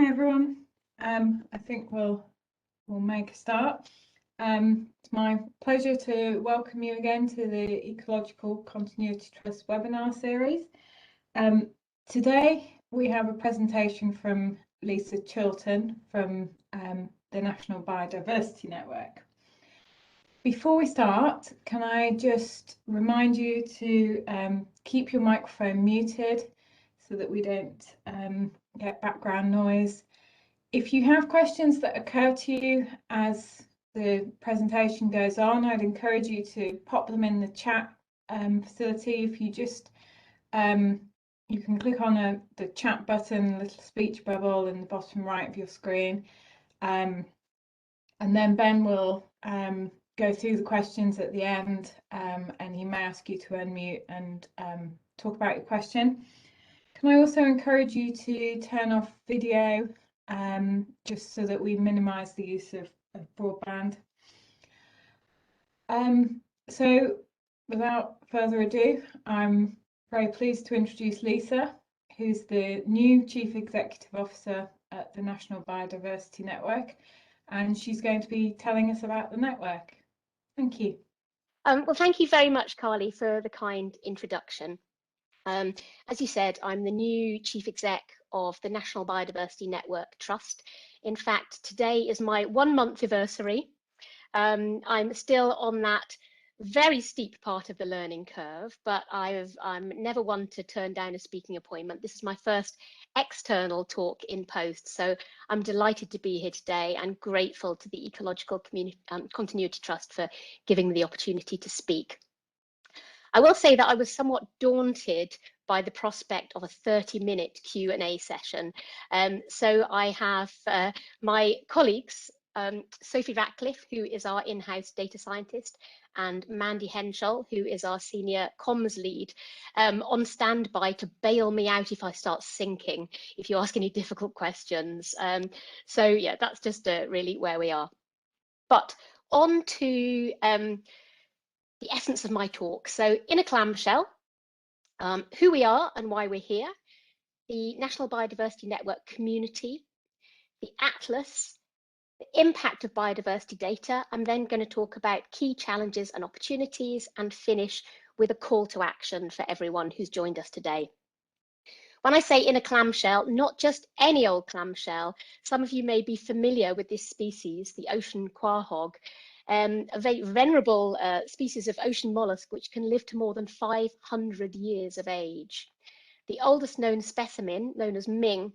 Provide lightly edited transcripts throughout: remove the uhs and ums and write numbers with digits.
Hi everyone. I think we'll make a start. It's my pleasure to welcome you again to the Ecological Continuity Trust webinar series. Today we have a presentation from Lisa Chilton from the National Biodiversity Network. Before we start, can I just remind you to keep your microphone muted so that we don't get background noise. If you have questions that occur to you as the presentation goes on, I'd encourage you to pop them in the chat facility. If you just you can click on the chat button, little speech bubble in the bottom right of your screen, and then Ben will go through the questions at the end, and he may ask you to unmute and talk about your question. Can I also encourage you to turn off video just so that we minimise the use of broadband. So without further ado, I'm very pleased to introduce Lisa, who's the new Chief Executive Officer at the National Biodiversity Network, and she's going to be telling us about the network. Thank you. Well, thank you very much, Carly, for the kind introduction. As you said, I'm the new Chief Exec of the National Biodiversity Network Trust. In fact, today is my 1-month anniversary. I'm still on that very steep part of the learning curve, but I'm never one to turn down a speaking appointment. This is my first external talk in post, so I'm delighted to be here today and grateful to the Ecological Continuity Trust for giving me the opportunity to speak. I will say that I was somewhat daunted by the prospect of a 30-minute Q&A session. So I have my colleagues, Sophie Ratcliffe, who is our in-house data scientist, and Mandy Henschel, who is our senior comms lead, on standby to bail me out if I start sinking, if you ask any difficult questions. So yeah, that's just really where we are. But on to the essence of my talk. So in a clamshell, who we are and why we're here, the National Biodiversity Network community, the atlas, the impact of biodiversity data. I'm then going to talk about key challenges and opportunities and finish with a call to action for everyone who's joined us today. When I say in a clamshell, not just any old clamshell, some of you may be familiar with this species, the ocean quahog, a very venerable species of ocean mollusk which can live to more than 500 years of age. The oldest known specimen, known as Ming,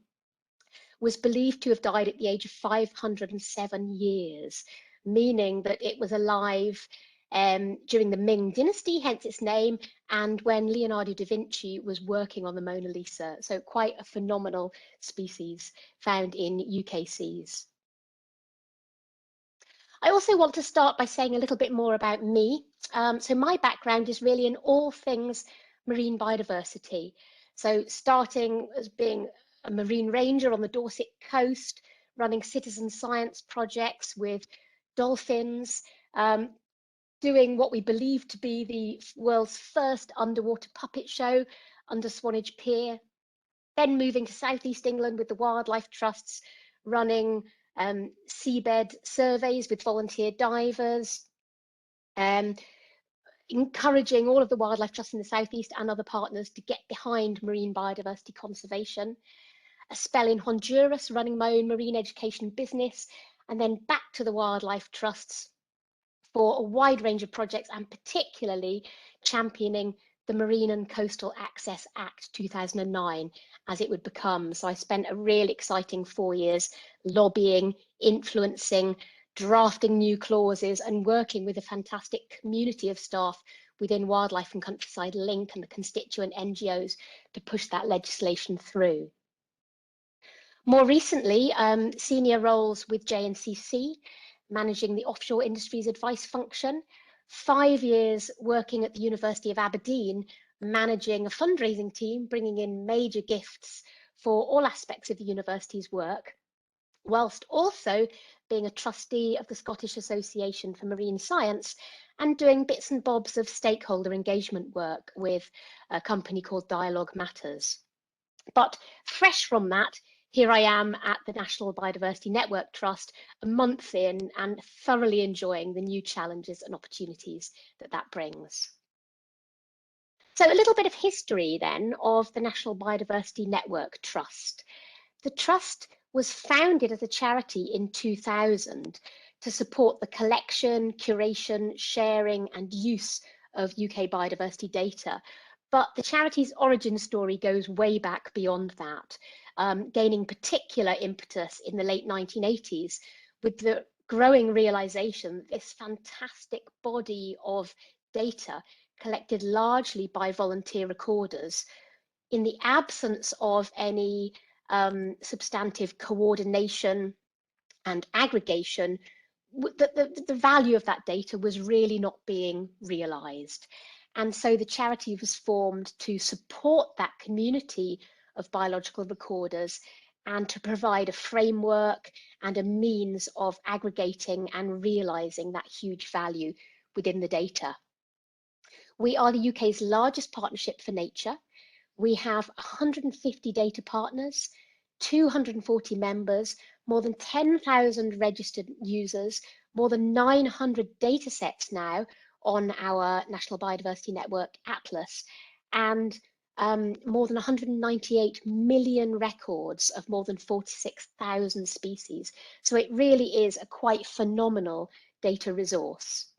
was believed to have died at the age of 507 years, meaning that it was alive during the Ming dynasty, hence its name, and when Leonardo da Vinci was working on the Mona Lisa. So quite a phenomenal species found in UK seas. I also want to start by saying a little bit more about me. So my background is really in all things marine biodiversity. So starting as being a marine ranger on the Dorset coast, running citizen science projects with dolphins, doing what we believe to be the world's first underwater puppet show under Swanage Pier, then moving to Southeast England with the Wildlife Trusts, running seabed surveys with volunteer divers, encouraging all of the wildlife trusts in the Southeast and other partners to get behind marine biodiversity conservation, a spell in Honduras running my own marine education business, and then back to the wildlife trusts for a wide range of projects and particularly championing the Marine and Coastal Access Act 2009 as it would become. So I spent a really exciting 4 years lobbying, influencing, drafting new clauses and working with a fantastic community of staff within Wildlife and Countryside Link and the constituent NGOs to push that legislation through. More recently, senior roles with JNCC, managing the offshore industries advice function, 5 years working at the University of Aberdeen, managing a fundraising team, bringing in major gifts for all aspects of the university's work, whilst also being a trustee of the Scottish Association for Marine Science and doing bits and bobs of stakeholder engagement work with a company called Dialogue Matters. But fresh from that Here I am at the National Biodiversity Network Trust, a month in, and thoroughly enjoying the new challenges and opportunities that brings. So a little bit of history then of the National Biodiversity Network Trust. The Trust was founded as a charity in 2000 to support the collection, curation, sharing and use of UK biodiversity data. But the charity's origin story goes way back beyond that, gaining particular impetus in the late 1980s with the growing realization that this fantastic body of data collected largely by volunteer recorders, in the absence of any substantive coordination and aggregation, the value of that data was really not being realized. And so the charity was formed to support that community of biological recorders and to provide a framework and a means of aggregating and realizing that huge value within the data. We are the UK's largest partnership for nature. We have 150 data partners, 240 members, more than 10,000 registered users, more than 900 data sets now on our National Biodiversity Network Atlas, and more than 198 million records of more than 46,000 species. So it really is a quite phenomenal data resource.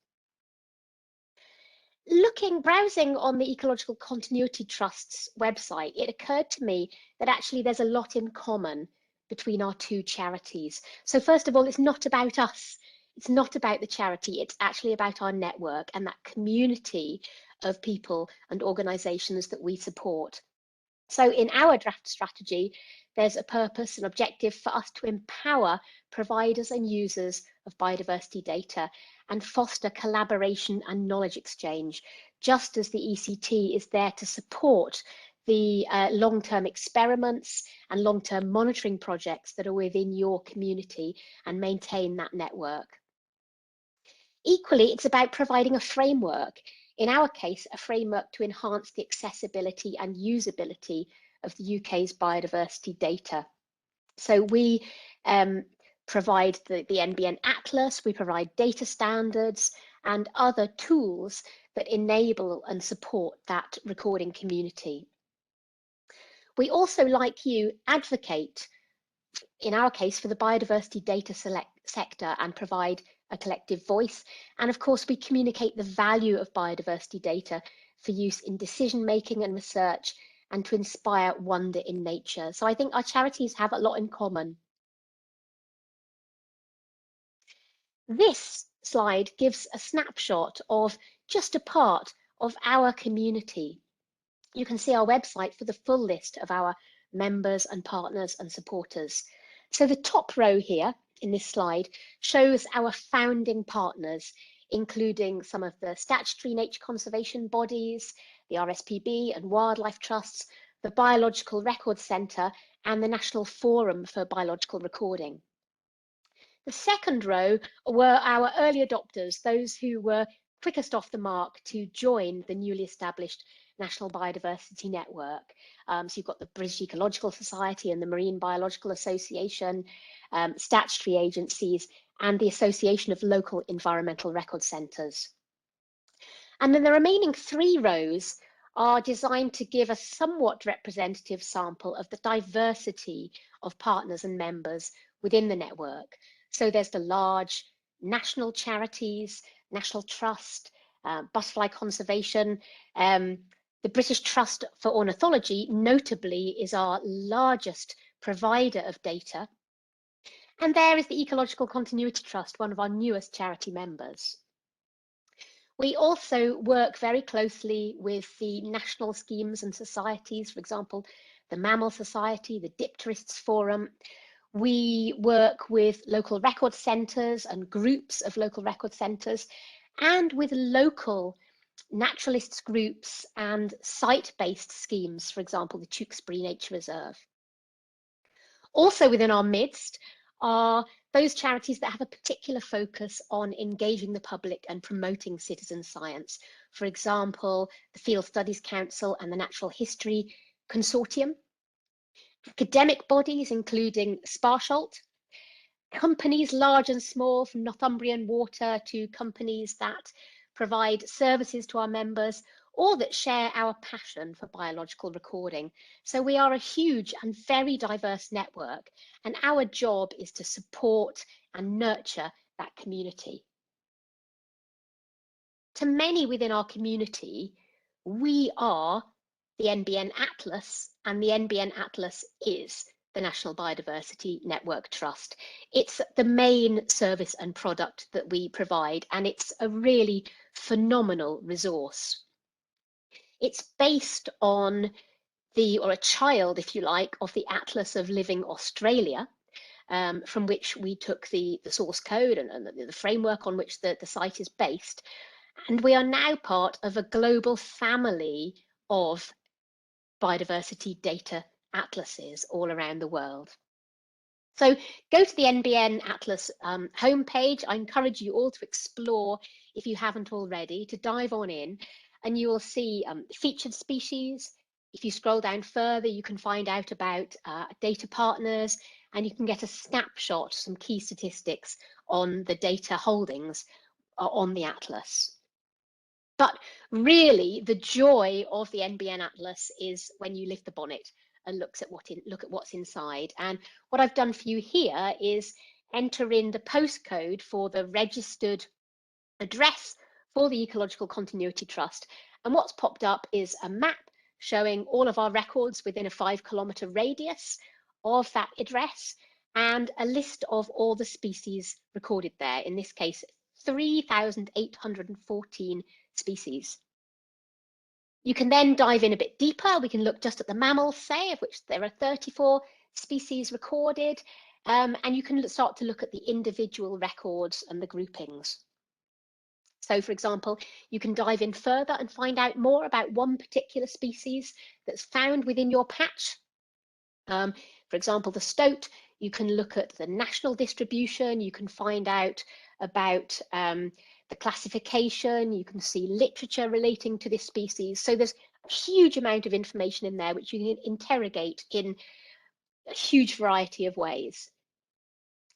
Browsing on the Ecological Continuity Trust's website, it occurred to me that actually there's a lot in common between our two charities. So first of all, it's not about us. It's not about the charity. It's actually about our network and that community of people and organisations that we support. So in our draft strategy, there's a purpose and objective for us to empower providers and users of biodiversity data and foster collaboration and knowledge exchange, just as the ECT is there to support the long-term experiments and long-term monitoring projects that are within your community and maintain that network. Equally, it's about providing a framework, in our case, a framework to enhance the accessibility and usability of the UK's biodiversity data. So we provide the NBN Atlas, we provide data standards and other tools that enable and support that recording community. We also, like you, advocate, in our case, for the biodiversity data sector and provide a collective voice. And of course, we communicate the value of biodiversity data for use in decision making and research and to inspire wonder in nature. So I think our charities have a lot in common. This slide gives a snapshot of just a part of our community. You can see our website for the full list of our members and partners and supporters. So the top row here in this slide shows our founding partners, including some of the statutory nature conservation bodies, the RSPB and wildlife trusts, the Biological Records Centre and the National Forum for Biological Recording. The second row were our early adopters, those who were quickest off the mark to join the newly established National Biodiversity Network. So you've got the British Ecological Society and the Marine Biological Association, statutory agencies, and the Association of Local Environmental Record Centres. And then the remaining three rows are designed to give a somewhat representative sample of the diversity of partners and members within the network. So there's the large national charities, National Trust, Butterfly Conservation, the British Trust for Ornithology, notably, is our largest provider of data. And there is the Ecological Continuity Trust, one of our newest charity members. We also work very closely with the national schemes and societies, for example, the Mammal Society, the Dipterists Forum. We work with local record centres and groups of local record centres and with local naturalists groups and site-based schemes, for example, the Tewkesbury Nature Reserve. Also within our midst are those charities that have a particular focus on engaging the public and promoting citizen science. For example, the Field Studies Council and the Natural History Consortium. academic bodies, including Sparsholt, companies large and small, from Northumbrian Water to companies that provide services to our members, or that share our passion for biological recording. So we are a huge and very diverse network, and our job is to support and nurture that community. To many within our community, we are the NBN Atlas, and the NBN Atlas is the National Biodiversity Network Trust. It's the main service and product that we provide, and it's a really phenomenal resource. It's based on or a child, if you like, of the Atlas of Living Australia, from which we took the source code and the framework on which the site is based. And we are now part of a global family of biodiversity data atlases all around the world. So go to the NBN Atlas homepage. I encourage you all to explore, if you haven't already, to dive on in, and you will see featured species. If you scroll down further, you can find out about data partners, and you can get a snapshot, some key statistics on the data holdings on the Atlas. But really, the joy of the NBN Atlas is when you lift the bonnet and look at what's inside. And what I've done for you here is enter in the postcode for the registered address for the Ecological Continuity Trust. And what's popped up is a map showing all of our records within a 5-kilometre radius of that address, and a list of all the species recorded there. In this case, 3,814 species. You can then dive in a bit deeper. We can look just at the mammals, say, of which there are 34 species recorded, and you can start to look at the individual records and the groupings. So, for example, you can dive in further and find out more about one particular species that's found within your patch. For example, the stoat, you can look at the national distribution, you can find out about the classification, you can see literature relating to this species. So there's a huge amount of information in there which you can interrogate in a huge variety of ways.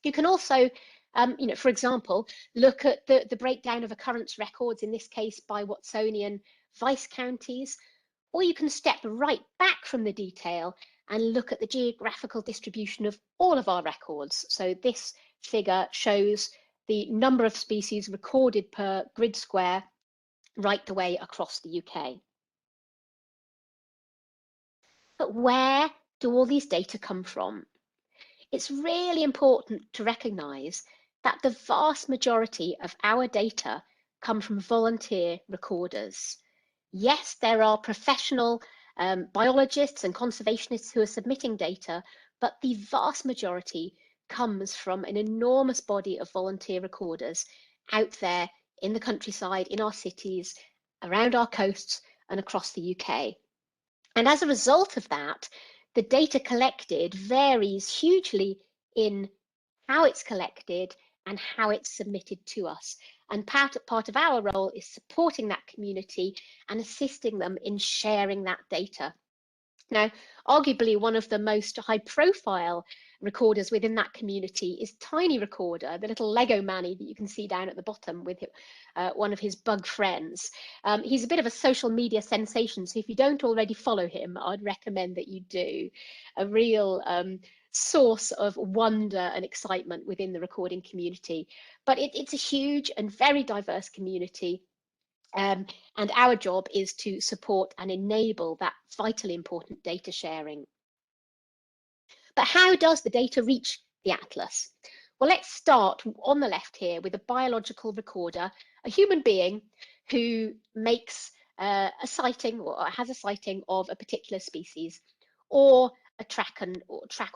You can also, for example, look at the breakdown of occurrence records, in this case by Watsonian vice counties, or you can step right back from the detail and look at the geographical distribution of all of our records. So this figure shows the number of species recorded per grid square right the way across the UK. But where do all these data come from? It's really important to recognise that the vast majority of our data come from volunteer recorders. Yes, there are professional biologists and conservationists who are submitting data, but the vast majority comes from an enormous body of volunteer recorders out there in the countryside, in our cities, around our coasts and across the UK. And as a result of that, the data collected varies hugely in how it's collected and how it's submitted to us. And part of our role is supporting that community and assisting them in sharing that data. Now, arguably one of the most high-profile recorders within that community is Tiny Recorder, the little Lego Manny that you can see down at the bottom with one of his bug friends. He's a bit of a social media sensation, so if you don't already follow him, I'd recommend that you do. A real source of wonder and excitement within the recording community. But it's a huge and very diverse community. And our job is to support and enable that vitally important data sharing. But how does the data reach the Atlas? Well, let's start on the left here with a biological recorder, a human being who makes a sighting or has a sighting of a particular species, or a track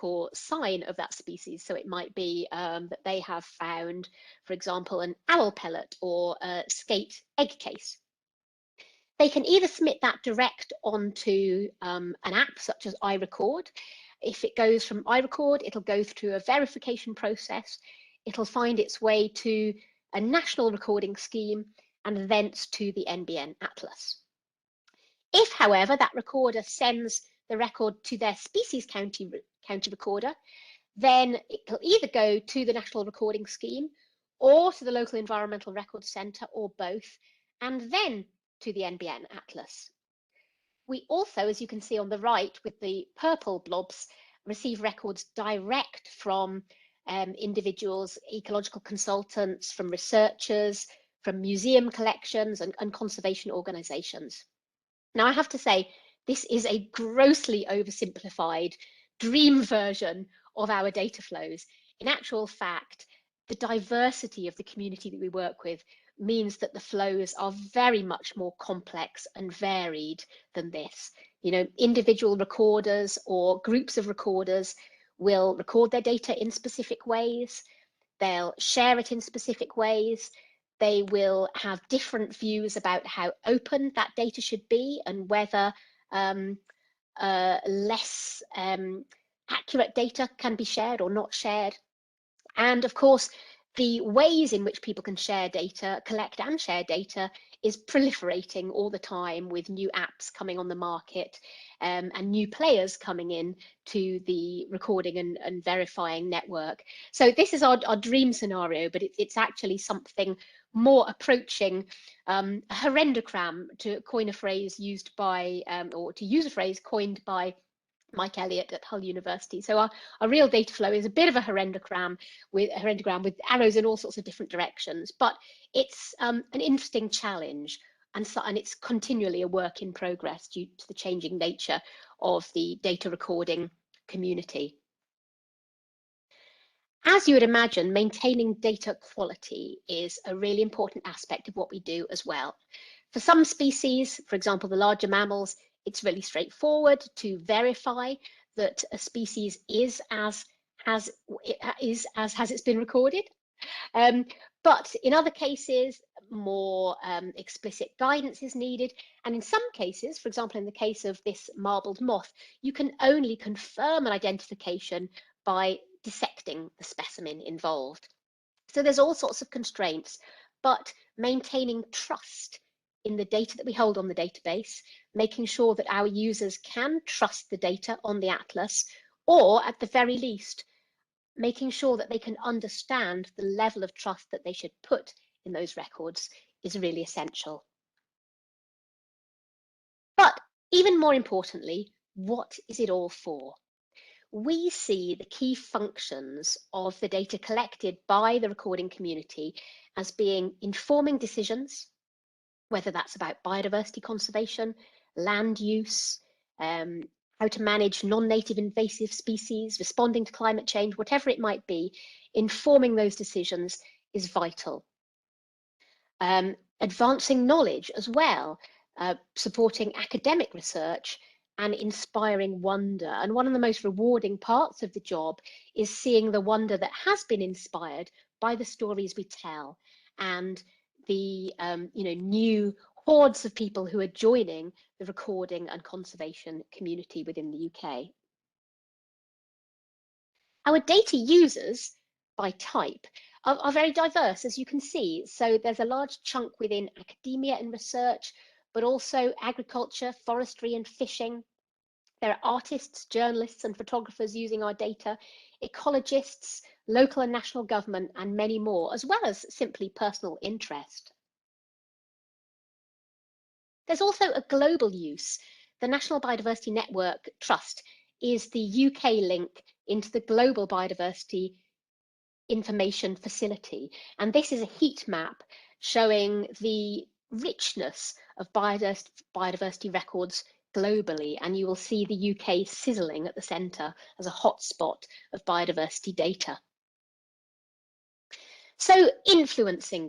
or sign of that species. So it might be that they have found, for example, an owl pellet or a skate egg case. They can either submit that direct onto an app such as iRecord. If it goes from iRecord, it'll go through a verification process. It'll find its way to a national recording scheme and thence to the NBN Atlas. If, however, that recorder sends the record to their species county recorder, then it'll either go to the National Recording Scheme or to the local Environmental Records Centre, or both, and then to the NBN Atlas. We also, as you can see on the right with the purple blobs, receive records direct from individuals, ecological consultants, from researchers, from museum collections and conservation organisations. Now, I have to say, this is a grossly oversimplified dream version of our data flows. In actual fact, the diversity of the community that we work with means that the flows are very much more complex and varied than this. You know, individual recorders or groups of recorders will record their data in specific ways. They'll share it in specific ways. They will have different views about how open that data should be and whether less accurate data can be shared or not shared. And of course, the ways in which people can share data, collect and share data, is proliferating all the time, with new apps coming on the market and new players coming in to the recording and verifying network. So this is our dream scenario, but it's actually something more approaching a horrendogram, to coin a phrase used by, or to use a phrase coined by Mike Elliott at Hull University. So our real data flow is a bit of a horrendogram with arrows in all sorts of different directions, but it's an interesting challenge, and it's continually a work in progress due to the changing nature of the data recording community. As you would imagine, maintaining data quality is a really important aspect of what we do as well. For some species, for example, the larger mammals, it's really straightforward to verify that a species is as has it's been recorded. But in other cases, more explicit guidance is needed. And in some cases, for example, in the case of this marbled moth, you can only confirm an identification by dissecting the specimen involved. So there's all sorts of constraints, but maintaining trust in the data that we hold on the database, making sure that our users can trust the data on the atlas, or at the very least, making sure that they can understand the level of trust that they should put in those records, is really essential. But even more importantly, what is it all for? We see the key functions of the data collected by the recording community as being informing decisions, whether that's about biodiversity conservation, land use, how to manage non-native invasive species, responding to climate change, whatever it might be. Informing those decisions is vital. Advancing knowledge as well, supporting academic research and inspiring wonder. And one of the most rewarding parts of the job is seeing the wonder that has been inspired by the stories we tell, and the new hordes of people who are joining the recording and conservation community within the UK. Our data users by type are very diverse, as you can see. So there's a large chunk within academia and research, but also agriculture, forestry and fishing. There are artists, journalists and photographers using our data, ecologists, local and national government, and many more, as well as simply personal interest. There's also a global use. The National Biodiversity Network Trust is the UK link into the Global Biodiversity Information Facility. And this is a heat map showing the richness of biodiversity records globally. And you will see the UK sizzling at the centre as a hotspot of biodiversity data. So influencing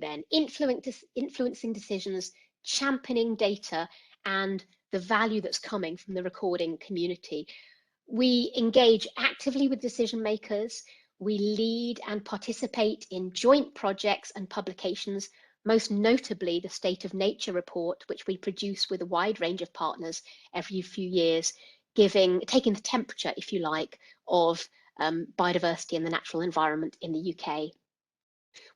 decisions, championing data and the value that's coming from the recording community. We engage actively with decision makers. We lead and participate in joint projects and publications, most notably the State of Nature report, which we produce with a wide range of partners every few years, taking the temperature, if you like, of biodiversity and the natural environment in the UK.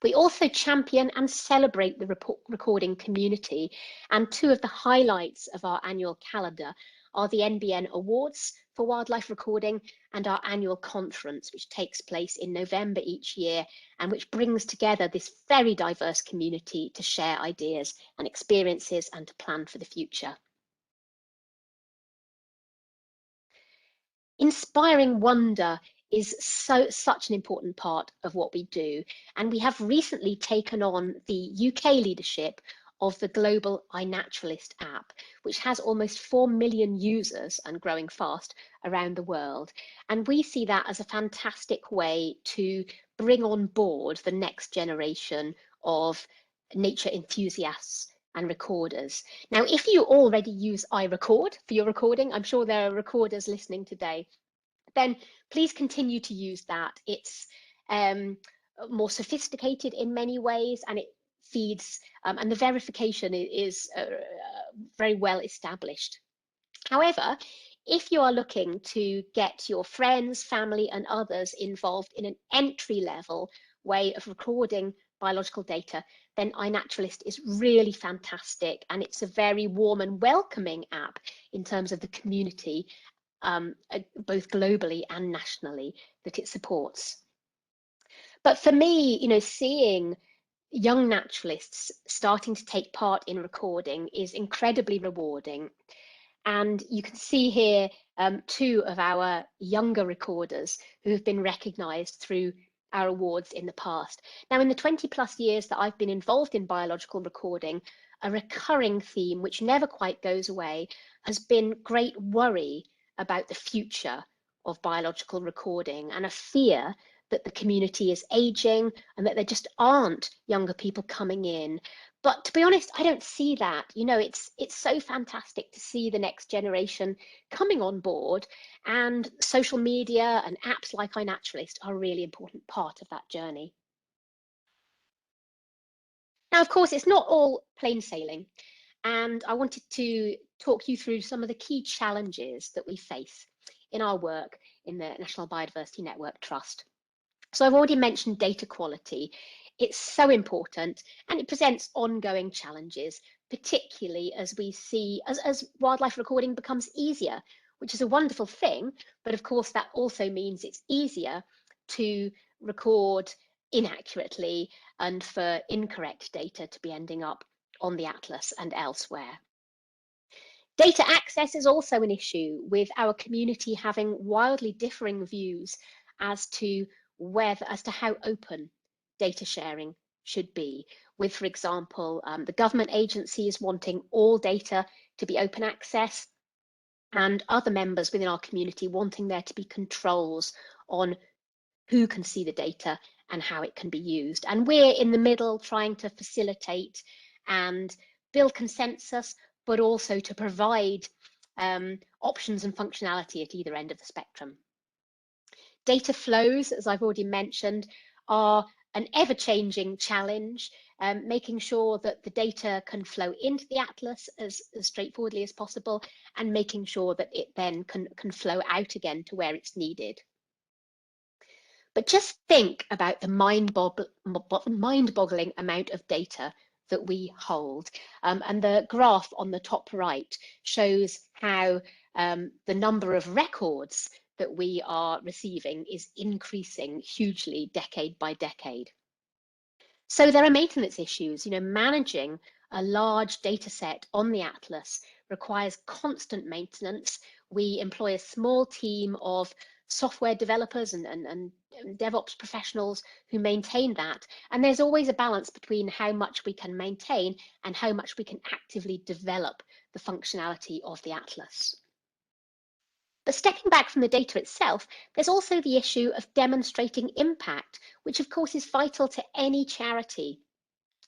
We also champion and celebrate the recording community, and two of the highlights of our annual calendar are the NBN Awards for Wildlife Recording and our annual conference, which takes place in November each year and which brings together this very diverse community to share ideas and experiences and to plan for the future. Inspiring wonder is such an important part of what we do, and we have recently taken on the UK leadership of the global iNaturalist app, which has almost 4 million users and growing fast around the world. And we see that as a fantastic way to bring on board the next generation of nature enthusiasts and recorders. Now, if you already use iRecord for your recording, I'm sure there are recorders listening today, then please continue to use that. It's more sophisticated in many ways, and it feeds, and the verification is very well established. However, if you are looking to get your friends, family, and others involved in an entry-level way of recording biological data, then iNaturalist is really fantastic, and it's a very warm and welcoming app in terms of the community, both globally and nationally, that it supports. But for me, seeing young naturalists starting to take part in recording is incredibly rewarding. And you can see here two of our younger recorders who have been recognised through our awards in the past. Now, in the 20+ years that I've been involved in biological recording, a recurring theme which never quite goes away has been great worry about the future of biological recording and a fear that the community is aging and that there just aren't younger people coming in. But to be honest, I don't see that. It's so fantastic to see the next generation coming on board, and social media and apps like iNaturalist are a really important part of that journey. Now, of course, it's not all plain sailing, and I wanted to talk you through some of the key challenges that we face in our work in the National Biodiversity Network Trust. So I've already mentioned data quality. It's so important, and it presents ongoing challenges, particularly as we see, as wildlife recording becomes easier, which is a wonderful thing. But of course, that also means it's easier to record inaccurately and for incorrect data to be ending up on the atlas and elsewhere. Data access is also an issue, with our community having wildly differing views as to how open data sharing should be, with, for example, the government agencies wanting all data to be open access, and other members within our community wanting there to be controls on who can see the data and how it can be used. And we're in the middle, trying to facilitate and build consensus, but also to provide options and functionality at either end of the spectrum. Data flows, as I've already mentioned, are an ever-changing challenge, making sure that the data can flow into the atlas as straightforwardly as possible, and making sure that it then can flow out again to where it's needed. But just think about the mind-boggling amount of data that we hold. And the graph on the top right shows how the number of records that we are receiving is increasing hugely decade by decade. So there are maintenance issues. Managing a large data set on the atlas requires constant maintenance. We employ a small team of software developers and DevOps professionals who maintain that. And there's always a balance between how much we can maintain and how much we can actively develop the functionality of the atlas. But stepping back from the data itself, there's also the issue of demonstrating impact, which of course is vital to any charity.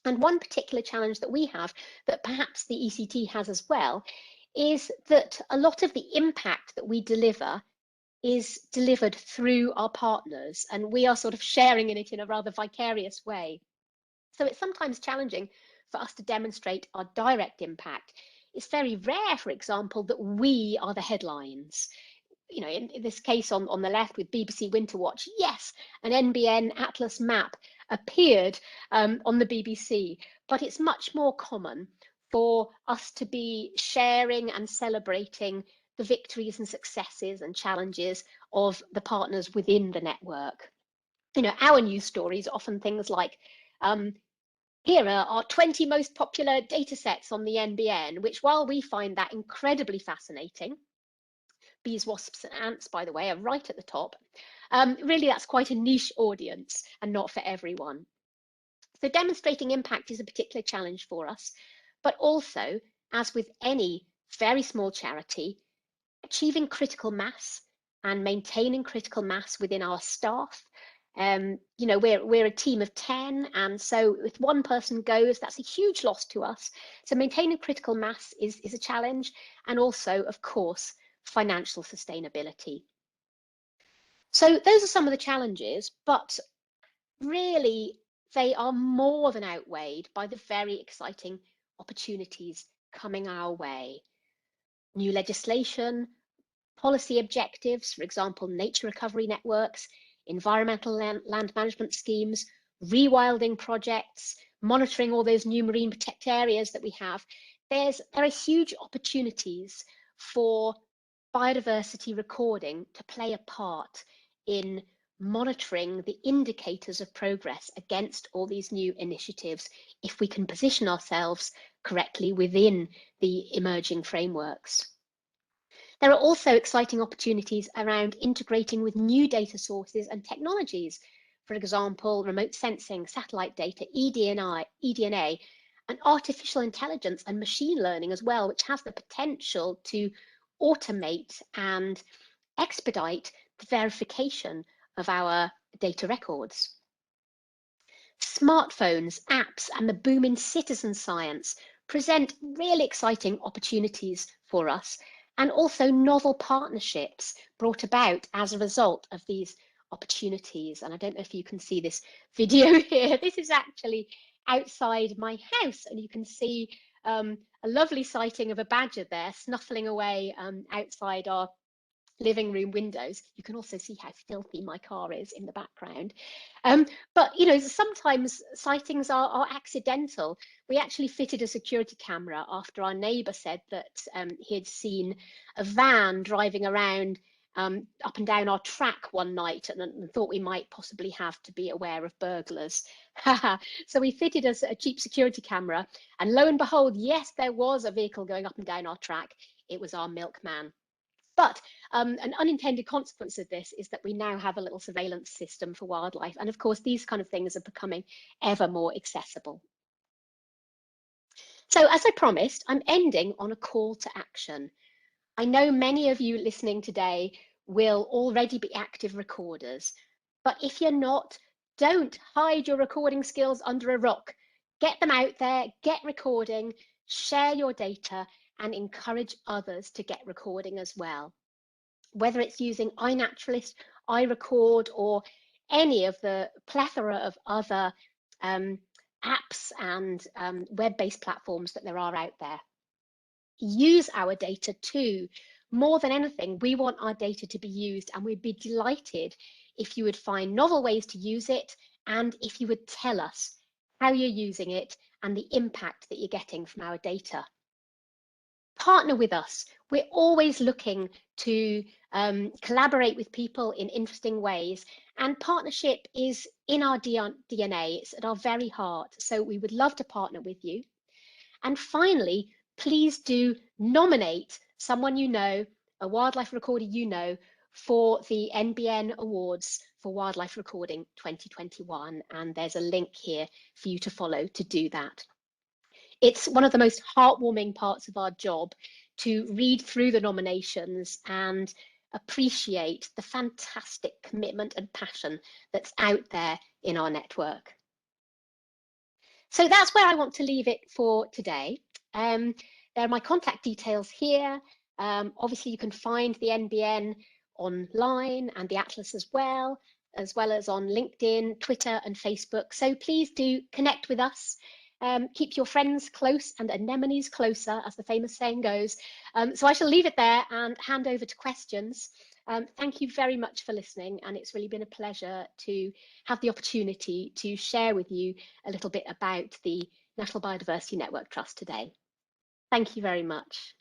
And one particular challenge that we have, that perhaps the ECT has as well, is that a lot of the impact that we deliver is delivered through our partners, and we are sort of sharing in it in a rather vicarious way. So it's sometimes challenging for us to demonstrate our direct impact. It's very rare, for example, that we are the headlines. you know, in this case on the left with BBC Winter Watch, yes, an NBN Atlas map appeared on the BBC, but it's much more common for us to be sharing and celebrating the victories and successes and challenges of the partners within the network. You know, our news stories are often things like, here are our 20 most popular data sets on the NBN, which, while we find that incredibly fascinating, bees, wasps and ants, by the way, are right at the top. Really, that's quite a niche audience and not for everyone. So demonstrating impact is a particular challenge for us, but also, as with any very small charity, achieving critical mass and maintaining critical mass within our staff. You know, we're a team of 10, and so if one person goes, that's a huge loss to us. So maintaining critical mass is a challenge, and also, of course, financial sustainability. So those are some of the challenges, but really they are more than outweighed by the very exciting opportunities coming our way. New legislation, policy objectives, for example, nature recovery networks, environmental land management schemes, rewilding projects, monitoring all those new marine protected areas that we have. There are huge opportunities for biodiversity recording to play a part in monitoring the indicators of progress against all these new initiatives if we can position ourselves correctly within the emerging frameworks. There are also exciting opportunities around integrating with new data sources and technologies, for example, remote sensing, satellite data, eDNA, and artificial intelligence and machine learning as well, which has the potential to automate and expedite the verification of our data records. Smartphones, apps, and the boom in citizen science present really exciting opportunities for us, and also novel partnerships brought about as a result of these opportunities. And I don't know if you can see this video here. This is actually outside my house, and you can see a lovely sighting of a badger there snuffling away outside our living room windows. You can also see how filthy my car is in the background. But you know, sometimes sightings are accidental. We actually fitted a security camera after our neighbour said that he had seen a van driving around up and down our track one night, and thought we might possibly have to be aware of burglars. So we fitted a cheap security camera, and lo and behold, yes, there was a vehicle going up and down our track. It was our milkman. But an unintended consequence of this is that we now have a little surveillance system for wildlife. And of course, these kind of things are becoming ever more accessible. So as I promised, I'm ending on a call to action. I know many of you listening today will already be active recorders, but if you're not, don't hide your recording skills under a rock. Get them out there, get recording, share your data, and encourage others to get recording as well. Whether it's using iNaturalist, iRecord, or any of the plethora of other apps and web-based platforms that there are out there. Use our data too. More than anything, we want our data to be used, and we'd be delighted if you would find novel ways to use it, and if you would tell us how you're using it and the impact that you're getting from our data. Partner with us. We're always looking to collaborate with people in interesting ways, and partnership is in our DNA. It's at our very heart. So we would love to partner with you. And finally, please do nominate someone you know, a wildlife recorder you know, for the NBN Awards for Wildlife Recording 2021. And there's a link here for you to follow to do that. It's one of the most heartwarming parts of our job to read through the nominations and appreciate the fantastic commitment and passion that's out there in our network. So that's where I want to leave it for today. There are my contact details here. Obviously, you can find the NBN online and the Atlas as well as on LinkedIn, Twitter and Facebook. So please do connect with us. Keep your friends close and anemones closer, as the famous saying goes. So I shall leave it there and hand over to questions. Thank you very much for listening, and it's really been a pleasure to have the opportunity to share with you a little bit about the National Biodiversity Network Trust today. Thank you very much.